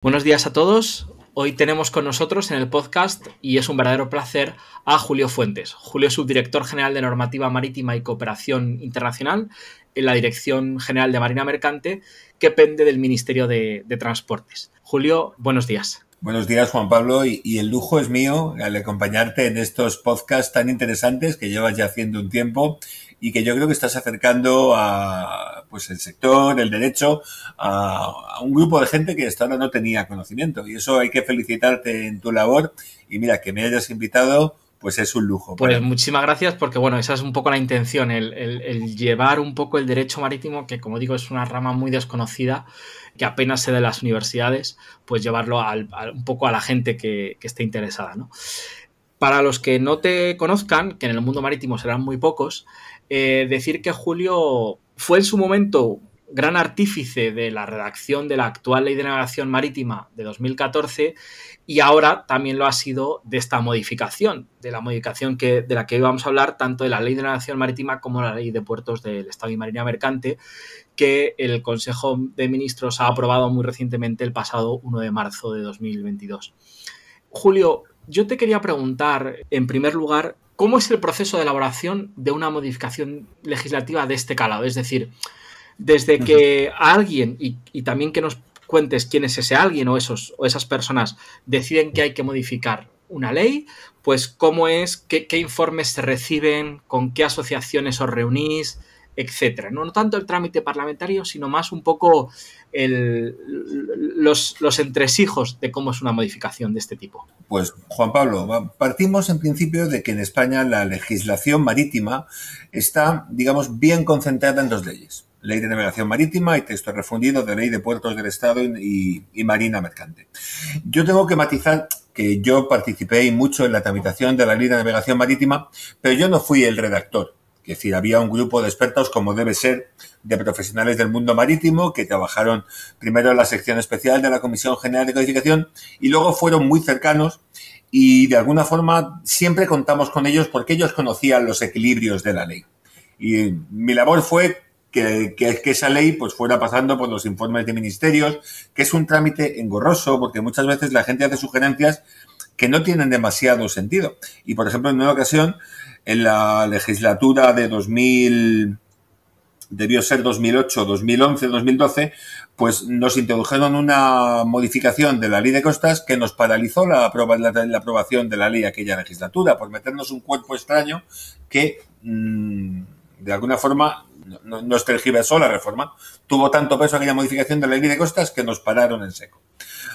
Buenos días a todos. Hoy tenemos con nosotros en el podcast, y es un verdadero placer, a Julio Fuentes. Julio es subdirector general de Normativa Marítima y Cooperación Internacional en la Dirección General de Marina Mercante, que pende del Ministerio de Transportes. Julio, buenos días. Buenos días, Juan Pablo, y el lujo es mío al acompañarte en estos podcasts tan interesantes que llevas ya haciendo un tiempo y que yo creo que estás acercando a el sector, el derecho, a un grupo de gente que hasta ahora no tenía conocimiento. Y eso hay que felicitarte en tu labor. Y mira, que me hayas invitado, pues es un lujo. Pues muchísimas gracias, porque bueno, esa es un poco la intención, el llevar un poco el derecho marítimo, que como digo es una rama muy desconocida, que apenas se da en las universidades, pues llevarlo un poco a la gente que esté interesada, ¿no? Para los que no te conozcan, que en el mundo marítimo serán muy pocos, decir que Julio fue en su momento gran artífice de la redacción de la actual Ley de Navegación Marítima de 2014 y ahora también lo ha sido de esta modificación, de la modificación de la que hoy vamos a hablar, tanto de la Ley de Navegación Marítima como la Ley de Puertos del Estado y Marina Mercante, que el Consejo de Ministros ha aprobado muy recientemente el pasado 1 de marzo de 2022. Julio, yo te quería preguntar, en primer lugar, ¿cómo es el proceso de elaboración de una modificación legislativa de este calado? Es decir, desde que alguien, y también que nos cuentes quién es ese alguien o esas personas, deciden que hay que modificar una ley, pues cómo es, qué informes se reciben, con qué asociaciones os reunís, etcétera. No tanto el trámite parlamentario, sino más un poco los entresijos de cómo es una modificación de este tipo. Pues, Juan Pablo, partimos en principio de que en España la legislación marítima está, digamos, bien concentrada en dos leyes. Ley de Navegación Marítima y texto refundido de Ley de Puertos del Estado y Marina Mercante. Yo tengo que matizar que yo participé mucho en la tramitación de la Ley de Navegación Marítima, pero yo no fui el redactor. Es decir, había un grupo de expertos, como debe ser, de profesionales del mundo marítimo que trabajaron primero en la sección especial de la Comisión General de Codificación y luego fueron muy cercanos y de alguna forma siempre contamos con ellos porque ellos conocían los equilibrios de la ley. Y mi labor fue que esa ley pues fuera pasando por los informes de ministerios, que es un trámite engorroso porque muchas veces la gente hace sugerencias que no tienen demasiado sentido. Y, por ejemplo, en una ocasión, en la legislatura de 2008, 2011, 2012, pues nos introdujeron una modificación de la Ley de Costas que nos paralizó la aprobación de la ley aquella legislatura por meternos un cuerpo extraño que, de alguna forma, nos tergiversó la reforma. Tuvo tanto peso aquella modificación de la Ley de Costas que nos pararon en seco.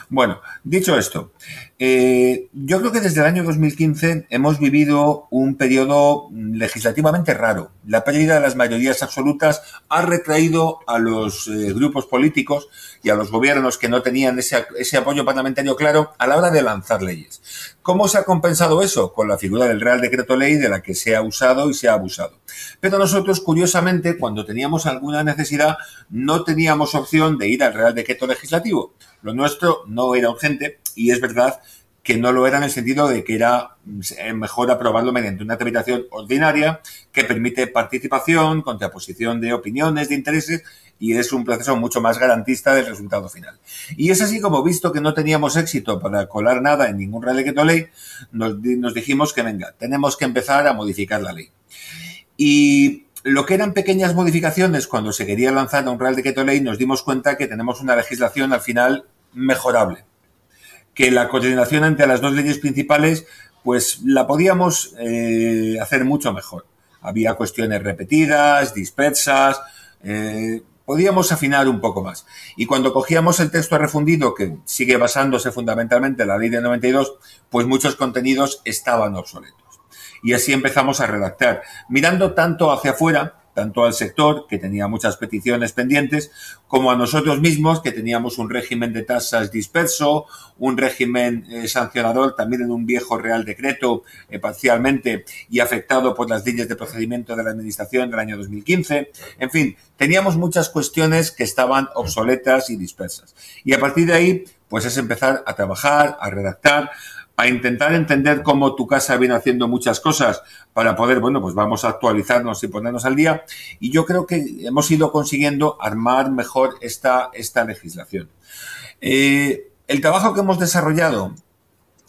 Bueno, dicho esto, yo creo que desde el año 2015 hemos vivido un periodo legislativamente raro. La pérdida de las mayorías absolutas ha retraído a los grupos políticos y a los gobiernos que no tenían ese apoyo parlamentario claro a la hora de lanzar leyes. ¿Cómo se ha compensado eso? Con la figura del Real Decreto Ley, de la que se ha usado y se ha abusado. Pero nosotros, curiosamente, cuando teníamos alguna necesidad, no teníamos opción de ir al Real Decreto Legislativo. Lo nuestro no era urgente y es verdad que no lo era en el sentido de que era mejor aprobarlo mediante una tramitación ordinaria que permite participación, contraposición de opiniones, de intereses y es un proceso mucho más garantista del resultado final. Y es así como, visto que no teníamos éxito para colar nada en ningún Real Decreto Ley, nos dijimos que venga, tenemos que empezar a modificar la ley. Y lo que eran pequeñas modificaciones cuando se quería lanzar a un Real Decreto Ley, nos dimos cuenta que tenemos una legislación al final mejorable, que la coordinación entre las dos leyes principales pues la podíamos hacer mucho mejor. Había cuestiones repetidas, dispersas, podíamos afinar un poco más. Y cuando cogíamos el texto refundido, que sigue basándose fundamentalmente en la ley de 92, pues muchos contenidos estaban obsoletos. Y así empezamos a redactar, mirando tanto hacia afuera, tanto al sector, que tenía muchas peticiones pendientes, como a nosotros mismos, que teníamos un régimen de tasas disperso, un régimen sancionador también en un viejo Real Decreto parcialmente y afectado por las leyes de procedimiento de la Administración del año 2015. En fin, teníamos muchas cuestiones que estaban obsoletas y dispersas. Y a partir de ahí, pues es empezar a trabajar, a redactar, a intentar entender cómo tu casa viene haciendo muchas cosas para poder, bueno, pues vamos a actualizarnos y ponernos al día. Y yo creo que hemos ido consiguiendo armar mejor esta legislación. El trabajo que hemos desarrollado,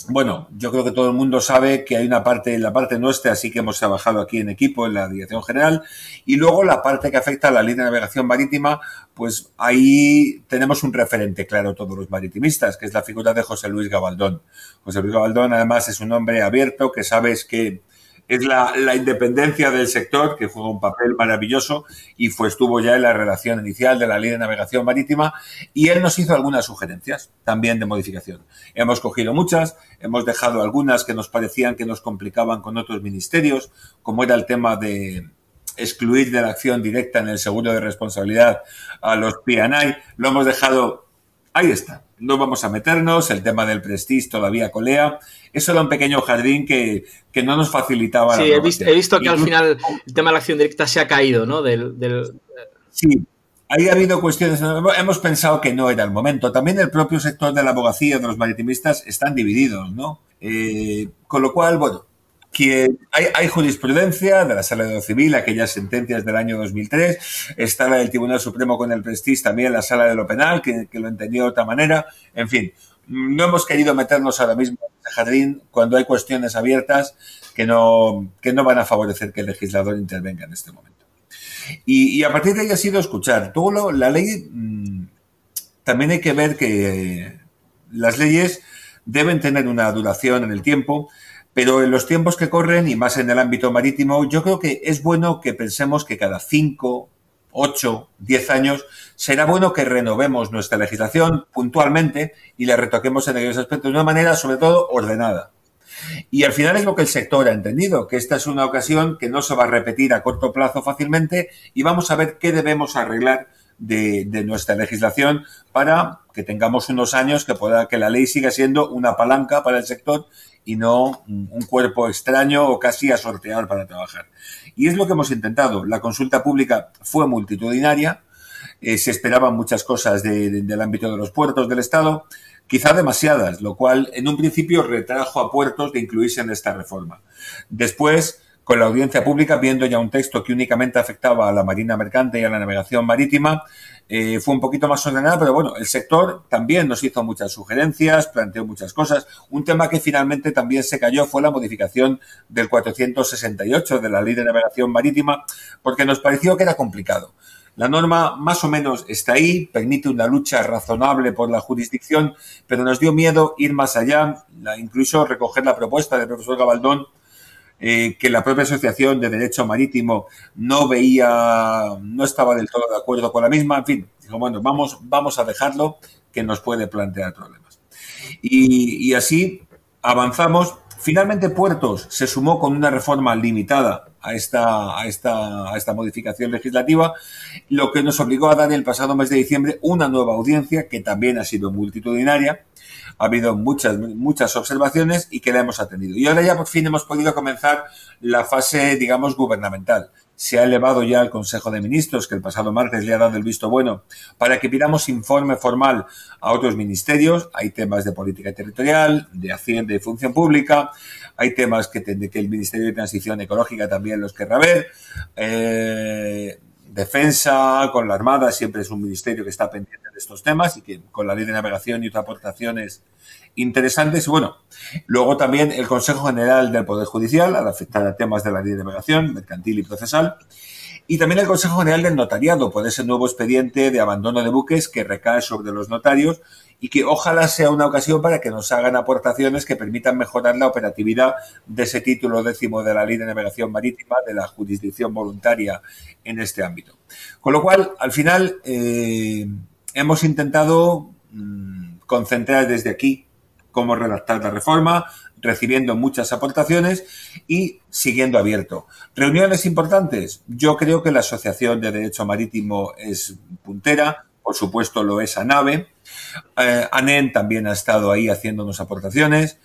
bueno, yo creo que todo el mundo sabe que hay una parte, la parte nuestra, sí que hemos trabajado aquí en equipo, en la Dirección General, y luego la parte que afecta a la Ley de Navegación Marítima, pues ahí tenemos un referente claro todos los maritimistas, que es la figura de José Luis Gabaldón. José Luis Gabaldón, además, es un hombre abierto, que sabes que es la independencia del sector, que juega un papel maravilloso, y estuvo ya en la redacción inicial de la Ley de Navegación Marítima, y él nos hizo algunas sugerencias también de modificación. Hemos cogido muchas, hemos dejado algunas que nos parecían que nos complicaban con otros ministerios, como era el tema de excluir de la acción directa en el seguro de responsabilidad a los P&I. Lo hemos dejado, ahí está. No vamos a meternos, el tema del Prestige todavía colea. Eso era un pequeño jardín que no nos facilitaba la aprobación. He visto que al final el tema de la acción directa se ha caído, ¿no? Sí, ahí ha habido cuestiones. Hemos pensado que no era el momento. También el propio sector de la abogacía, de los maritimistas, están divididos, ¿no? Con lo cual, bueno, que hay jurisprudencia de la Sala de lo Civil, aquellas sentencias del año 2003, está la del Tribunal Supremo con el Prestige, también la Sala de lo Penal, que lo entendió de otra manera. En fin, no hemos querido meternos ahora mismo en ese jardín cuando hay cuestiones abiertas que no van a favorecer que el legislador intervenga en este momento. Y a partir de ahí ha sido escuchar. Todo la ley, también hay que ver que las leyes deben tener una duración en el tiempo, pero en los tiempos que corren, y más en el ámbito marítimo, yo creo que es bueno que pensemos que cada 5, 8, 10 años será bueno que renovemos nuestra legislación puntualmente y la retoquemos en aquellos aspectos de una manera, sobre todo, ordenada. Y al final es lo que el sector ha entendido, que esta es una ocasión que no se va a repetir a corto plazo fácilmente y vamos a ver qué debemos arreglar de nuestra legislación para que tengamos unos años que la ley siga siendo una palanca para el sector y no un cuerpo extraño o casi a sortear para trabajar. Y es lo que hemos intentado. La consulta pública fue multitudinaria, se esperaban muchas cosas del ámbito de los puertos del Estado, quizá demasiadas, lo cual en un principio retrajo a puertos de incluirse en esta reforma. Después, con la audiencia pública, viendo ya un texto que únicamente afectaba a la marina mercante y a la navegación marítima, fue un poquito más ordenada, pero bueno, el sector también nos hizo muchas sugerencias, planteó muchas cosas. Un tema que finalmente también se cayó fue la modificación del 468 de la Ley de Navegación Marítima, porque nos pareció que era complicado. La norma más o menos está ahí, permite una lucha razonable por la jurisdicción, pero nos dio miedo ir más allá, incluso recoger la propuesta del profesor Gabaldón, que la propia Asociación de Derecho Marítimo no estaba del todo de acuerdo con la misma. En fin, dijo, bueno, vamos a dejarlo, que nos puede plantear problemas. Y así avanzamos. Finalmente, Puertos se sumó con una reforma limitada a esta modificación legislativa, lo que nos obligó a dar el pasado mes de diciembre una nueva audiencia que también ha sido multitudinaria. Ha habido muchas observaciones y que la hemos atendido. Y ahora ya por fin hemos podido comenzar la fase, digamos, gubernamental. Se ha elevado ya al Consejo de Ministros, que el pasado martes le ha dado el visto bueno, para que pidamos informe formal a otros ministerios. Hay temas de política territorial, de Hacienda y Función Pública. Hay temas que el Ministerio de Transición Ecológica también los querrá ver. Defensa, con la Armada, siempre es un ministerio que está pendiente de estos temas y que con la Ley de Navegación y otras aportaciones interesantes. Y bueno, luego también el Consejo General del Poder Judicial, al afectar a temas de la Ley de Navegación, mercantil y procesal. Y también el Consejo General del Notariado, por ese nuevo expediente de abandono de buques que recae sobre los notarios y que ojalá sea una ocasión para que nos hagan aportaciones que permitan mejorar la operatividad de ese título 10º de la Ley de Navegación Marítima, de la jurisdicción voluntaria en este ámbito. Con lo cual, al final, hemos intentado concentrar desde aquí cómo redactar la reforma, recibiendo muchas aportaciones y siguiendo abierto. ¿Reuniones importantes? Yo creo que la Asociación de Derecho Marítimo es puntera, por supuesto lo es ANAVE. ANEN también ha estado ahí haciéndonos aportaciones.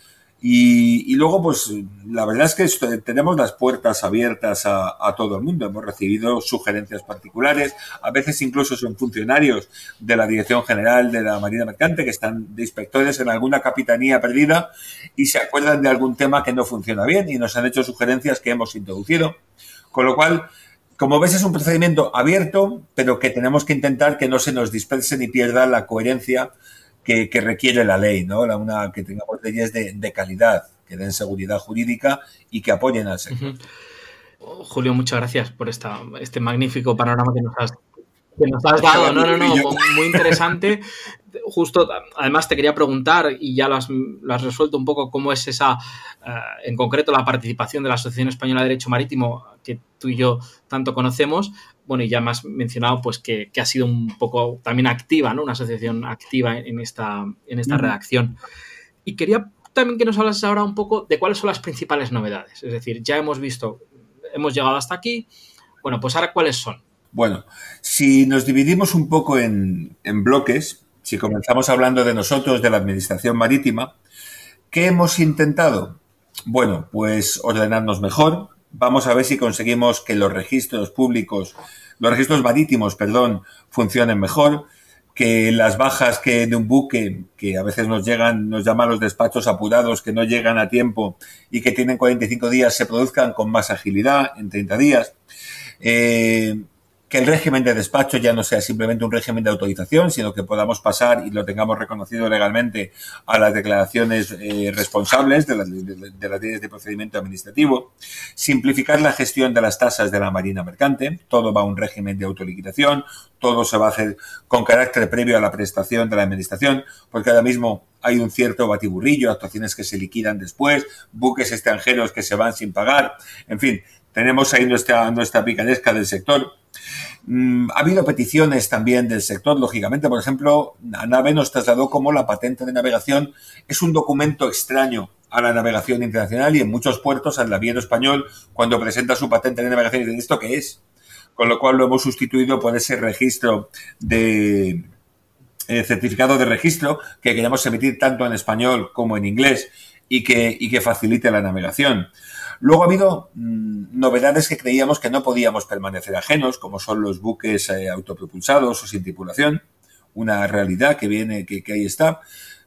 Y luego, pues, la verdad es que tenemos las puertas abiertas a todo el mundo. Hemos recibido sugerencias particulares. A veces incluso son funcionarios de la Dirección General de la Marina Mercante que están de inspectores en alguna capitanía perdida y se acuerdan de algún tema que no funciona bien y nos han hecho sugerencias que hemos introducido. Con lo cual, como ves, es un procedimiento abierto, pero que tenemos que intentar que no se nos disperse ni pierda la coherencia que requiere la ley, ¿no? Que tengamos leyes de calidad, que den seguridad jurídica y que apoyen al sector. Julio, muchas gracias por este magnífico panorama que nos has dado. No, muy interesante. Justo, además te quería preguntar, y ya lo has resuelto un poco, cómo es en concreto la participación de la Asociación Española de Derecho Marítimo, que tú y yo tanto conocemos. Bueno, y ya me has mencionado pues que ha sido un poco también activa, ¿no? Una asociación activa en esta redacción. Y quería también que nos hablases ahora un poco de cuáles son las principales novedades. Es decir, ya hemos llegado hasta aquí. Bueno, pues ahora, ¿cuáles son? Bueno, si nos dividimos un poco en bloques, si comenzamos hablando de nosotros, de la Administración Marítima, ¿qué hemos intentado? Bueno, pues ordenarnos mejor. Vamos a ver si conseguimos que los registros marítimos, funcionen mejor, que las bajas de un buque, que a veces nos llaman los despachos apurados, que no llegan a tiempo y que tienen 45 días, se produzcan con más agilidad, en 30 días. Que el régimen de despacho ya no sea simplemente un régimen de autorización, sino que podamos pasar y lo tengamos reconocido legalmente a las declaraciones responsables de las leyes de procedimiento administrativo. Simplificar la gestión de las tasas de la marina mercante. Todo va a un régimen de autoliquidación. Todo se va a hacer con carácter previo a la prestación de la administración, porque ahora mismo hay un cierto batiburrillo, actuaciones que se liquidan después, buques extranjeros que se van sin pagar. En fin, tenemos ahí nuestra picaresca del sector. Ha habido peticiones también del sector, lógicamente. Por ejemplo, ANAVE nos trasladó cómo la patente de navegación es un documento extraño a la navegación internacional, y en muchos puertos al naviero español, cuando presenta su patente de navegación, dicen, ¿esto qué es? Con lo cual lo hemos sustituido por ese registro de certificado de registro que queremos emitir tanto en español como en inglés y que facilite la navegación. Luego ha habido novedades que creíamos que no podíamos permanecer ajenos, como son los buques autopropulsados o sin tripulación, una realidad que ahí está.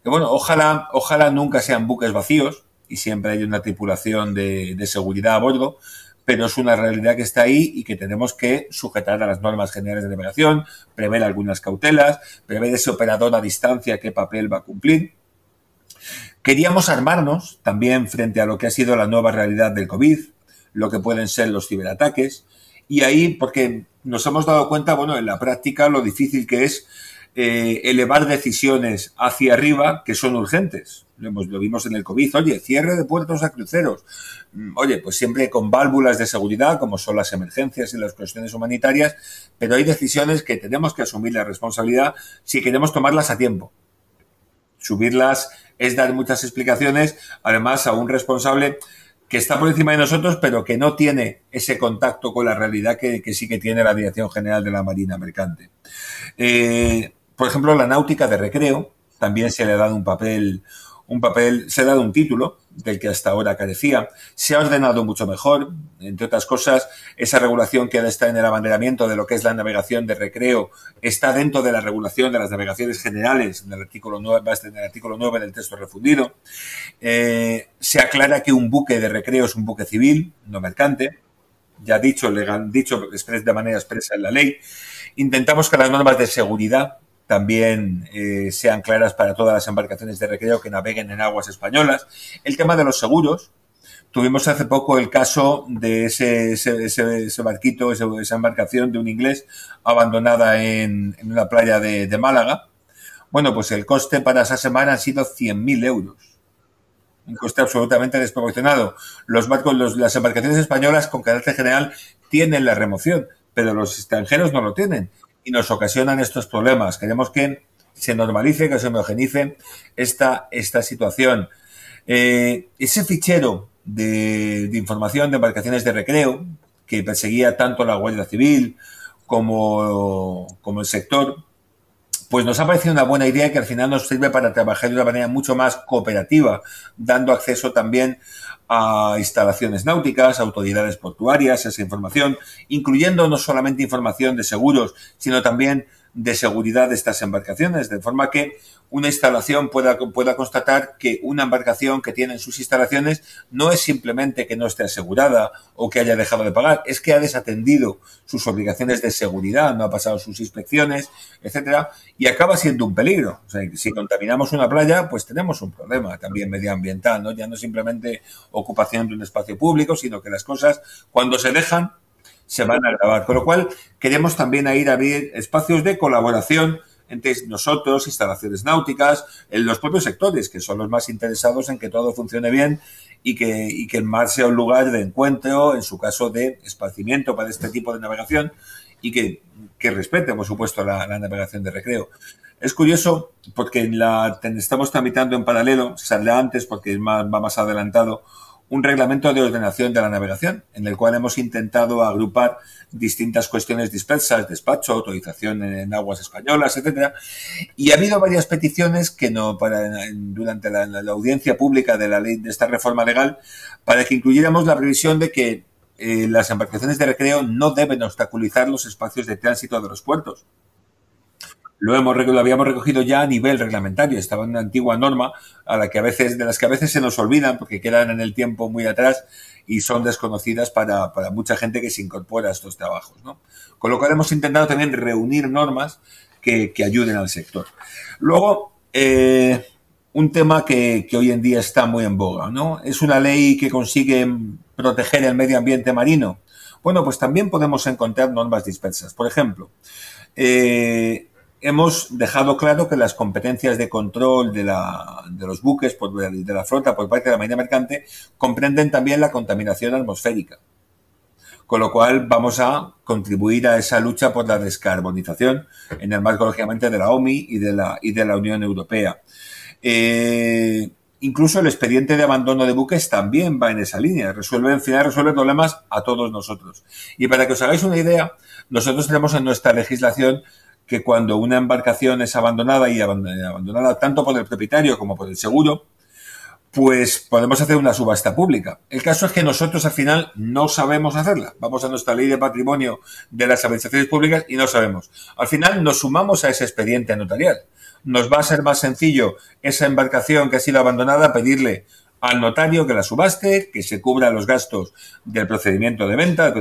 Que bueno, ojalá nunca sean buques vacíos y siempre hay una tripulación de seguridad a bordo, pero es una realidad que está ahí y que tenemos que sujetar a las normas generales de navegación, prever algunas cautelas, prever ese operador a distancia qué papel va a cumplir. Queríamos armarnos también frente a lo que ha sido la nueva realidad del COVID, lo que pueden ser los ciberataques, y ahí, porque nos hemos dado cuenta, bueno, en la práctica lo difícil que es elevar decisiones hacia arriba que son urgentes. Lo vimos en el COVID. Oye, cierre de puertos a cruceros. Oye, pues siempre con válvulas de seguridad, como son las emergencias y las cuestiones humanitarias, pero hay decisiones que tenemos que asumir la responsabilidad si queremos tomarlas a tiempo. Subirlas es dar muchas explicaciones, además, a un responsable que está por encima de nosotros, pero que no tiene ese contacto con la realidad que sí que tiene la Dirección General de la Marina Mercante. Por ejemplo, la náutica de recreo también se le ha dado se ha dado un título del que hasta ahora carecía. Se ha ordenado mucho mejor, entre otras cosas, esa regulación que ahora está en el abanderamiento de lo que es la navegación de recreo está dentro de la regulación de las navegaciones generales en el artículo 9 del texto refundido. Se aclara que un buque de recreo es un buque civil, no mercante, ya dicho de manera expresa en la ley. Intentamos que las normas de seguridad también sean claras para todas las embarcaciones de recreo que naveguen en aguas españolas. El tema de los seguros. Tuvimos hace poco el caso de ese barquito, esa embarcación de un inglés abandonada en una playa de Málaga. Bueno, pues el coste para esa semana han sido 100.000 euros. Un coste absolutamente desproporcionado. Las embarcaciones españolas con carácter general tienen la remoción, pero los extranjeros no lo tienen y nos ocasionan estos problemas. Queremos que se normalice, que se homogenice esta situación. Ese fichero de información de embarcaciones de recreo que perseguía tanto la Guardia Civil como el sector, pues nos ha parecido una buena idea que al final nos sirve para trabajar de una manera mucho más cooperativa, dando acceso también a instalaciones náuticas, autoridades portuarias, esa información, incluyendo no solamente información de seguros, sino también de seguridad de estas embarcaciones, de forma que una instalación pueda constatar que una embarcación que tiene en sus instalaciones no es simplemente que no esté asegurada o que haya dejado de pagar, es que ha desatendido sus obligaciones de seguridad, no ha pasado sus inspecciones, etcétera, y acaba siendo un peligro. O sea, si contaminamos una playa, pues tenemos un problema también medioambiental, ¿no? Ya no simplemente ocupación de un espacio público, sino que las cosas, cuando se dejan, se van a agravar. Con lo cual, queremos también ir a abrir espacios de colaboración entre nosotros, instalaciones náuticas, en los propios sectores, que son los más interesados en que todo funcione bien y que el mar sea un lugar de encuentro, en su caso de esparcimiento para este tipo de navegación, y que respete, por supuesto, la navegación de recreo. Es curioso porque estamos tramitando en paralelo, sale antes porque va más adelantado, un reglamento de ordenación de la navegación, en el cual hemos intentado agrupar distintas cuestiones dispersas, despacho, autorización en aguas españolas, etcétera. Y ha habido varias peticiones que durante la audiencia pública de la ley, de esta reforma legal, para que incluyéramos la previsión de que las embarcaciones de recreo no deben obstaculizar los espacios de tránsito de los puertos. Lo habíamos recogido ya a nivel reglamentario. Estaba en una antigua norma de las que a veces se nos olvidan porque quedan en el tiempo muy atrás y son desconocidas para mucha gente que se incorpora a estos trabajos, ¿no? Con lo cual hemos intentado también reunir normas que ayuden al sector. Luego, un tema que hoy en día está muy en boga, ¿no? Es una ley que consigue proteger el medio ambiente marino. Bueno, pues también podemos encontrar normas dispersas. Por ejemplo, hemos dejado claro que las competencias de control de los buques, de la flota por parte de la Marina Mercante, comprenden también la contaminación atmosférica. Con lo cual vamos a contribuir a esa lucha por la descarbonización en el marco, lógicamente, de la OMI y de la Unión Europea. Incluso el expediente de abandono de buques también va en esa línea. Al final resuelve problemas a todos nosotros. Y para que os hagáis una idea, nosotros tenemos en nuestra legislación que cuando una embarcación es abandonada y abandonada tanto por el propietario como por el seguro, pues podemos hacer una subasta pública. El caso es que nosotros al final no sabemos hacerla. Vamos a nuestra ley de patrimonio de las administraciones públicas y no sabemos. Al final nos sumamos a ese expediente notarial. Nos va a ser más sencillo esa embarcación que ha sido abandonada pedirle al notario que la subaste, que se cubran los gastos del procedimiento de venta,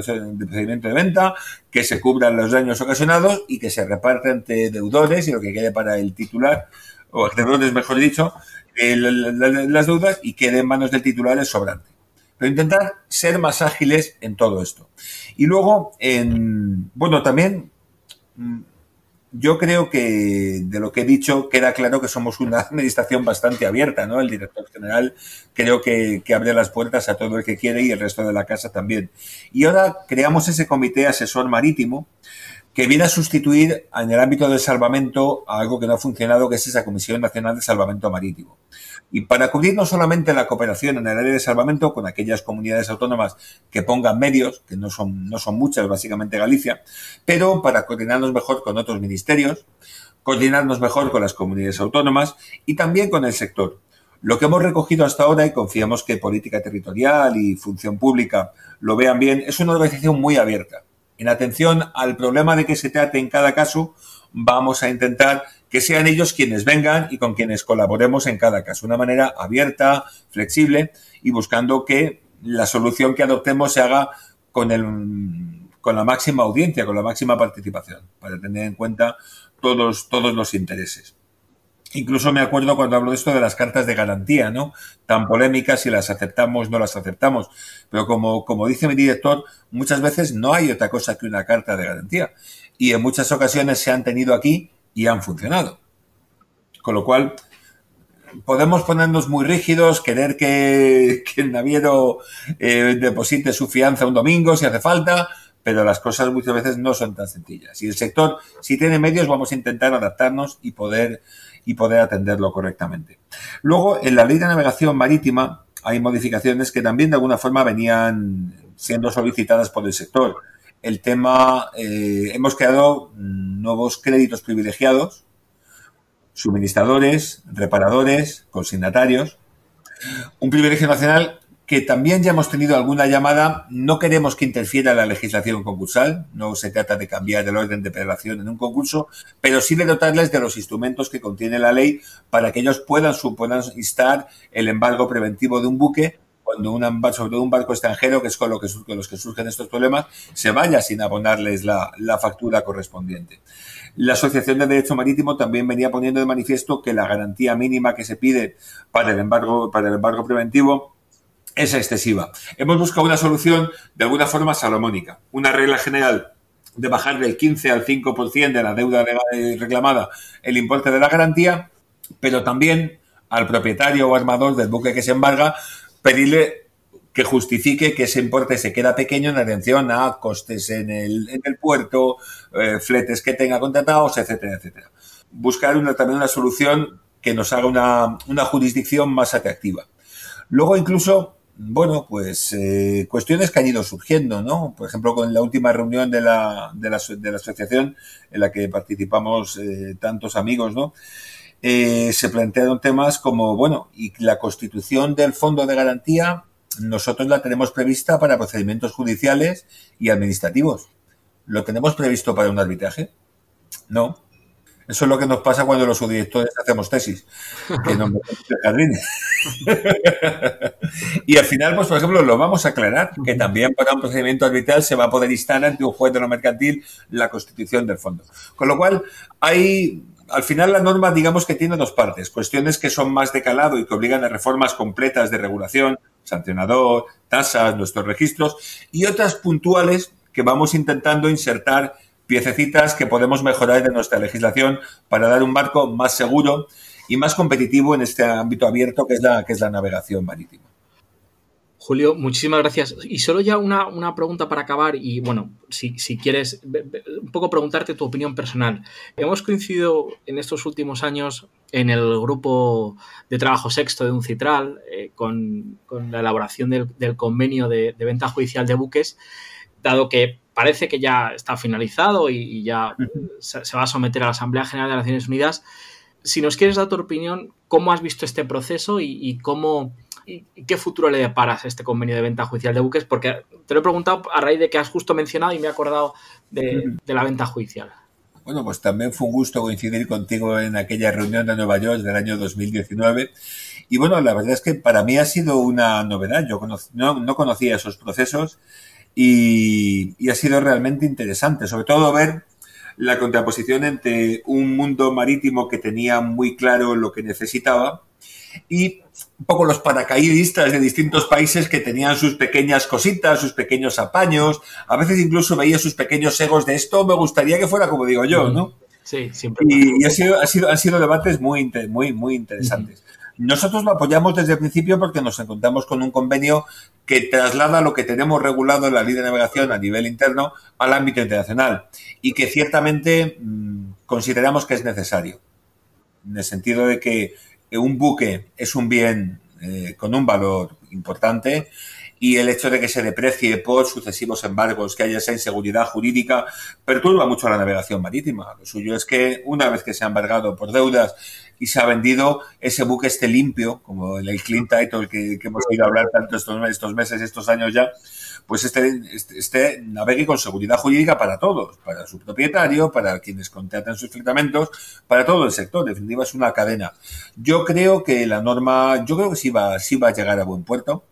que se cubran los daños ocasionados y que se reparte entre deudores y lo que quede para el titular, o acreedores, mejor dicho, las deudas y quede en manos del titular el sobrante. Pero intentar ser más ágiles en todo esto. Y luego, también yo creo que de lo que he dicho queda claro que somos una administración bastante abierta, ¿no? El director general creo que abre las puertas a todo el que quiere y el resto de la casa también. Y ahora creamos ese comité asesor marítimo que viene a sustituir en el ámbito del salvamento a algo que no ha funcionado, que es esa Comisión Nacional de Salvamento Marítimo. Y para cubrir no solamente la cooperación en el área de salvamento con aquellas comunidades autónomas que pongan medios, que no son muchas, básicamente Galicia, pero para coordinarnos mejor con otros ministerios, coordinarnos mejor con las comunidades autónomas y también con el sector. Lo que hemos recogido hasta ahora, y confiamos que política territorial y función pública lo vean bien, es una organización muy abierta. En atención al problema de que se trate en cada caso, vamos a intentar que sean ellos quienes vengan y con quienes colaboremos en cada caso. Una manera abierta, flexible y buscando que la solución que adoptemos se haga con la máxima audiencia, con la máxima participación, para tener en cuenta todos los intereses. Incluso me acuerdo cuando hablo de esto de las cartas de garantía, ¿no? Tan polémicas, si las aceptamos, no las aceptamos. Pero como dice mi director, muchas veces no hay otra cosa que una carta de garantía. Y en muchas ocasiones se han tenido aquí y han funcionado. Con lo cual, podemos ponernos muy rígidos, querer que el naviero deposite su fianza un domingo si hace falta, pero las cosas muchas veces no son tan sencillas. Y el sector, si tiene medios, vamos a intentar adaptarnos y poder atenderlo correctamente. Luego, en la Ley de Navegación Marítima hay modificaciones que también de alguna forma venían siendo solicitadas por el sector. El tema, hemos creado nuevos créditos privilegiados, suministradores, reparadores, consignatarios. Un privilegio nacional que también ya hemos tenido alguna llamada. No queremos que interfiera la legislación concursal, no se trata de cambiar el orden de prelación en un concurso, pero sí de dotarles de los instrumentos que contiene la ley para que ellos puedan instar el embargo preventivo de un buque cuando sobre todo un barco extranjero, que es con los que surgen estos problemas, se vaya sin abonarles la factura correspondiente. La Asociación de Derecho Marítimo también venía poniendo de manifiesto que la garantía mínima que se pide para el embargo preventivo es excesiva. Hemos buscado una solución de alguna forma salomónica, una regla general de bajar del 15 al 5% de la deuda reclamada el importe de la garantía, pero también al propietario o armador del buque que se embarga pedirle que justifique que ese importe se queda pequeño en atención a costes en el puerto, fletes que tenga contratados, etcétera, etcétera. Buscar también una solución que nos haga una jurisdicción más atractiva. Luego incluso, bueno, pues cuestiones que han ido surgiendo, ¿no? Por ejemplo, con la última reunión de la asociación en la que participamos tantos amigos, ¿no? Se plantearon temas como, bueno, y la constitución del fondo de garantía nosotros la tenemos prevista para procedimientos judiciales y administrativos. ¿Lo tenemos previsto para un arbitraje? No. Eso es lo que nos pasa cuando los subdirectores hacemos tesis, que nos metemos en jardines. Y al final, pues por ejemplo, lo vamos a aclarar, que también para un procedimiento arbitral se va a poder instar ante un juez de lo mercantil la constitución del fondo. Con lo cual, al final la norma, digamos que tiene dos partes, cuestiones que son más de calado y que obligan a reformas completas de regulación, sancionador, tasas, nuestros registros, y otras puntuales que vamos intentando insertar piececitas que podemos mejorar de nuestra legislación para dar un marco más seguro y más competitivo en este ámbito abierto que es la navegación marítima. Julio, muchísimas gracias. Y solo ya una pregunta para acabar y, bueno, si quieres, un poco preguntarte tu opinión personal. Hemos coincidido en estos últimos años en el grupo de trabajo sexto de UNCITRAL con la elaboración del convenio de venta judicial de buques, dado que parece que ya está finalizado y ya se va a someter a la Asamblea General de las Naciones Unidas. Si nos quieres dar tu opinión, ¿cómo has visto este proceso y qué futuro le deparas a este convenio de venta judicial de buques? Porque te lo he preguntado a raíz de que has justo mencionado y me he acordado de la venta judicial. Bueno, pues también fue un gusto coincidir contigo en aquella reunión de Nueva York del año 2019. Y bueno, la verdad es que para mí ha sido una novedad. Yo no conocía esos procesos y ha sido realmente interesante, sobre todo ver la contraposición entre un mundo marítimo que tenía muy claro lo que necesitaba y un poco los paracaidistas de distintos países que tenían sus pequeñas cositas, sus pequeños apaños, a veces incluso veía sus pequeños egos de esto me gustaría que fuera como digo yo, ¿no? Sí, siempre. Y han sido debates muy interesantes. Nosotros lo apoyamos desde el principio porque nos encontramos con un convenio que traslada lo que tenemos regulado en la ley de navegación a nivel interno al ámbito internacional y que ciertamente consideramos que es necesario, en el sentido de que un buque es un bien con un valor importante y el hecho de que se deprecie por sucesivos embargos, que haya esa inseguridad jurídica, perturba mucho la navegación marítima. Lo suyo es que una vez que se ha embargado por deudas y se ha vendido, ese buque esté limpio, como el clean title que hemos oído hablar tanto estos meses, estos años ya, pues este navegue con seguridad jurídica para todos, para su propietario, para quienes contratan sus fletamentos, para todo el sector. En definitiva, es una cadena. Yo creo que la norma, sí va a llegar a buen puerto.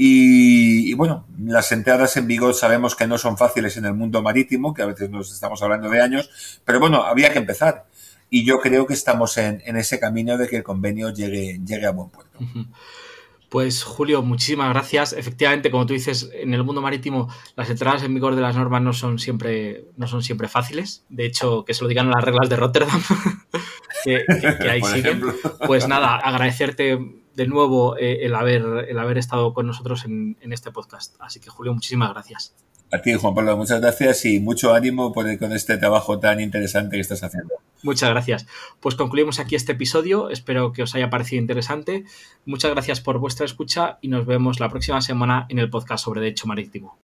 Y bueno, las entradas en vigor sabemos que no son fáciles en el mundo marítimo, que a veces nos estamos hablando de años, pero bueno, había que empezar. Y yo creo que estamos en ese camino de que el convenio llegue a buen puerto. Pues Julio, muchísimas gracias. Efectivamente, como tú dices, en el mundo marítimo las entradas en vigor de las normas no son siempre fáciles. De hecho, que se lo digan las reglas de Rotterdam, que ahí siguen. Pues nada, agradecerte de nuevo el haber estado con nosotros en este podcast. Así que Julio, muchísimas gracias. A ti, Juan Pablo, muchas gracias y mucho ánimo con este trabajo tan interesante que estás haciendo. Muchas gracias. Pues concluimos aquí este episodio. Espero que os haya parecido interesante. Muchas gracias por vuestra escucha y nos vemos la próxima semana en el podcast sobre Derecho Marítimo.